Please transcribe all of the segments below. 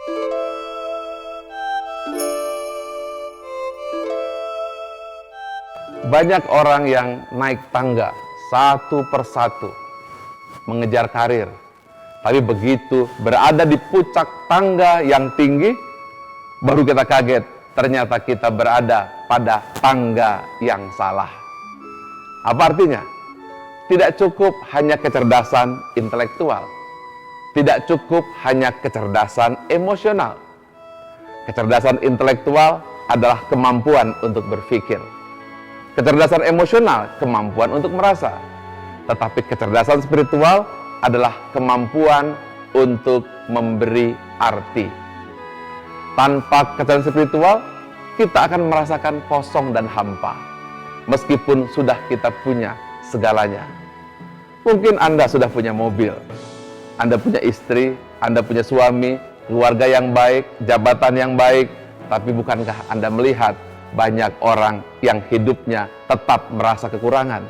Banyak orang yang naik tangga satu persatu mengejar karir, tapi begitu berada di puncak tangga yang tinggi, baru kita kaget, ternyata kita berada pada tangga yang salah. Apa artinya? Tidak cukup hanya kecerdasan intelektual, tidak cukup hanya kecerdasan emosional. Kecerdasan intelektual adalah kemampuan untuk berpikir. Kecerdasan emosional, kemampuan untuk merasa. Tetapi kecerdasan spiritual adalah kemampuan untuk memberi arti. Tanpa kecerdasan spiritual, kita akan merasakan kosong dan hampa, meskipun sudah kita punya segalanya. Mungkin Anda sudah punya mobil, Anda punya istri, Anda punya suami, keluarga yang baik, jabatan yang baik, tapi bukankah Anda melihat banyak orang yang hidupnya tetap merasa kekurangan?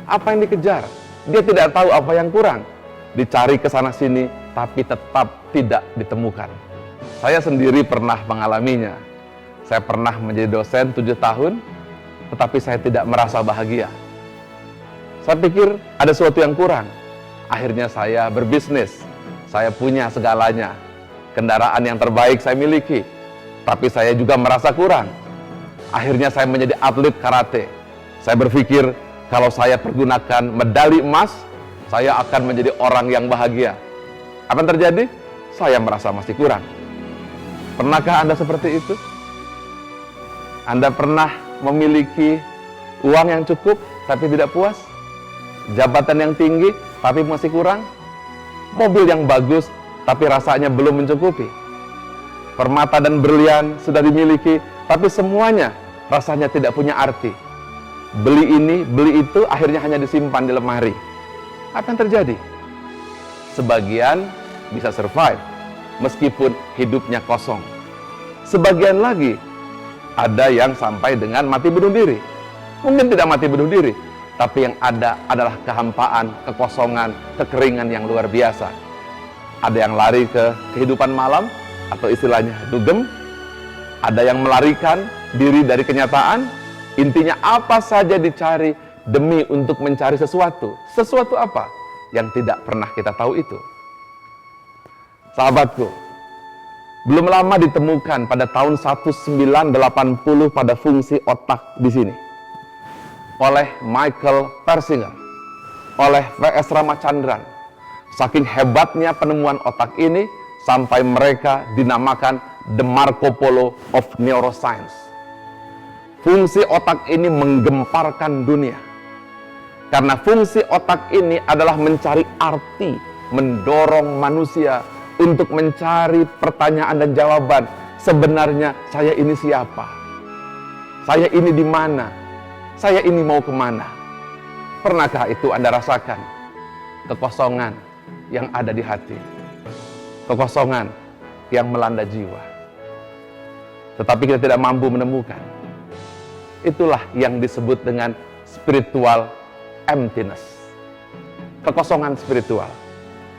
Apa yang dikejar? Dia tidak tahu apa yang kurang. Dicari ke sana sini, tapi tetap tidak ditemukan. Saya sendiri pernah mengalaminya. Saya pernah menjadi dosen 7 tahun, tetapi saya tidak merasa bahagia. Saya pikir ada sesuatu yang kurang. Akhirnya saya berbisnis. Saya punya segalanya. Kendaraan yang terbaik saya miliki, tapi saya juga merasa kurang. Akhirnya saya menjadi atlet karate. Saya berpikir kalau saya pergunakan medali emas, saya akan menjadi orang yang bahagia. Apa yang terjadi? Saya merasa masih kurang. Pernahkah Anda seperti itu? Anda pernah memiliki uang yang cukup tapi tidak puas? Jabatan yang tinggi tapi masih kurang? Mobil yang bagus tapi rasanya belum mencukupi? Permata dan berlian sudah dimiliki, tapi semuanya rasanya tidak punya arti. Beli ini, beli itu, akhirnya hanya disimpan di lemari. Apa yang terjadi? Sebagian bisa survive, meskipun hidupnya kosong. Sebagian lagi, ada yang sampai dengan mati bunuh diri. Mungkin tidak mati bunuh diri, tapi yang ada adalah kehampaan, kekosongan, kekeringan yang luar biasa. Ada yang lari ke kehidupan malam, atau istilahnya dugem. Ada yang melarikan diri dari kenyataan. Intinya apa saja dicari demi untuk mencari sesuatu. Sesuatu apa? Yang tidak pernah kita tahu itu. Sahabatku, belum lama ditemukan pada tahun 1980 pada fungsi otak di sini oleh Michael Persinger, oleh V.S. Ramachandran. Saking hebatnya penemuan otak ini sampai mereka dinamakan The Marco Polo of Neuroscience. Fungsi otak ini menggemparkan dunia. Karena fungsi otak ini adalah mencari arti, mendorong manusia untuk mencari pertanyaan dan jawaban. Sebenarnya saya ini siapa? Saya ini di mana? Saya ini mau kemana? Pernahkah itu Anda rasakan? Kekosongan yang ada di hati. Kekosongan yang melanda jiwa. Tetapi kita tidak mampu menemukan. Itulah yang disebut dengan spiritual emptiness. Kekosongan spiritual.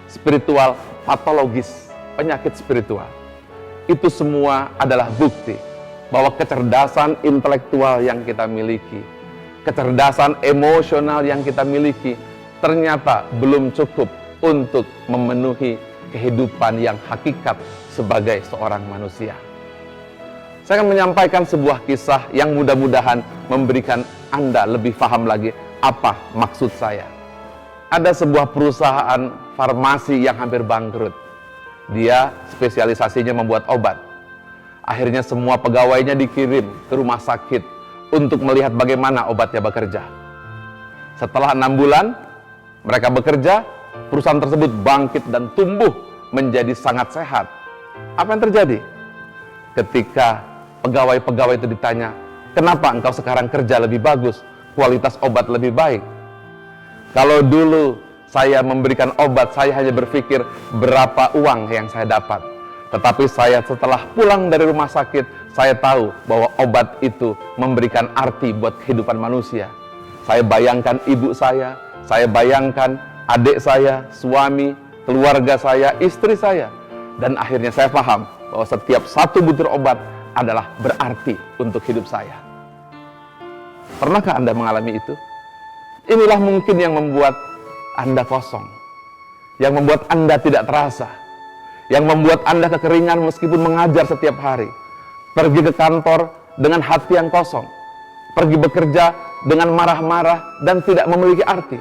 Spiritual patologis, penyakit spiritual. Itu semua adalah bukti bahwa kecerdasan intelektual yang kita miliki, kecerdasan emosional yang kita miliki, ternyata belum cukup untuk memenuhi kehidupan yang hakikat sebagai seorang manusia. Saya akan menyampaikan sebuah kisah yang mudah-mudahan memberikan Anda lebih paham lagi apa maksud saya. Ada sebuah perusahaan farmasi yang hampir bangkrut. Dia spesialisasinya membuat obat. Akhirnya semua pegawainya dikirim ke rumah sakit untuk melihat bagaimana obatnya bekerja. Setelah 6 bulan mereka bekerja, perusahaan tersebut bangkit dan tumbuh menjadi sangat sehat. Apa yang terjadi? Ketika pegawai-pegawai itu ditanya, kenapa engkau sekarang kerja lebih bagus, kualitas obat lebih baik? Kalau dulu saya memberikan obat, saya hanya berpikir berapa uang yang saya dapat. Tetapi saya setelah pulang dari rumah sakit, saya tahu bahwa obat itu memberikan arti buat kehidupan manusia. Saya bayangkan ibu saya bayangkan adik saya, suami, keluarga saya, istri saya. Dan akhirnya saya paham bahwa setiap satu butir obat adalah berarti untuk hidup saya. Pernahkah Anda mengalami itu? Inilah mungkin yang membuat Anda kosong, yang membuat Anda tidak terasa, yang membuat Anda kekeringan meskipun mengajar setiap hari, pergi ke kantor dengan hati yang kosong, pergi bekerja dengan marah-marah dan tidak memiliki arti.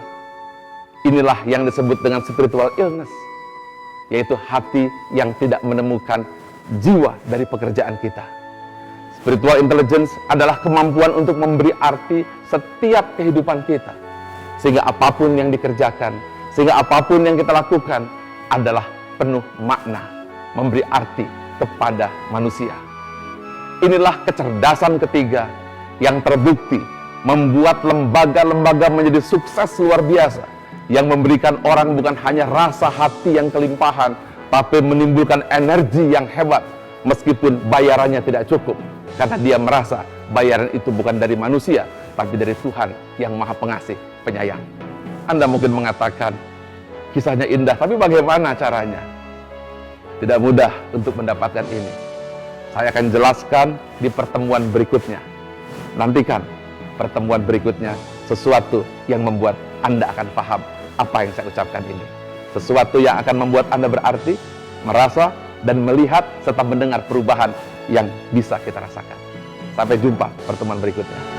Inilah yang disebut dengan spiritual illness, yaitu hati yang tidak menemukan jiwa dari pekerjaan kita. Spiritual intelligence adalah kemampuan untuk memberi arti setiap kehidupan kita, sehingga apapun yang dikerjakan, sehingga apapun yang kita lakukan adalah penuh makna, memberi arti kepada manusia. Inilah kecerdasan ketiga yang terbukti membuat lembaga-lembaga menjadi sukses luar biasa, yang memberikan orang bukan hanya rasa hati yang kelimpahan, tapi menimbulkan energi yang hebat meskipun bayarannya tidak cukup, karena dia merasa bayaran itu bukan dari manusia, tapi dari Tuhan yang Maha Pengasih, Penyayang. Anda mungkin mengatakan, kisahnya indah, tapi bagaimana caranya? Tidak mudah untuk mendapatkan ini. Saya akan jelaskan di pertemuan berikutnya. Nantikan pertemuan berikutnya, sesuatu yang membuat Anda akan paham apa yang saya ucapkan ini. Sesuatu yang akan membuat Anda berarti, merasa, dan melihat serta mendengar perubahan yang bisa kita rasakan. Sampai jumpa pertemuan berikutnya.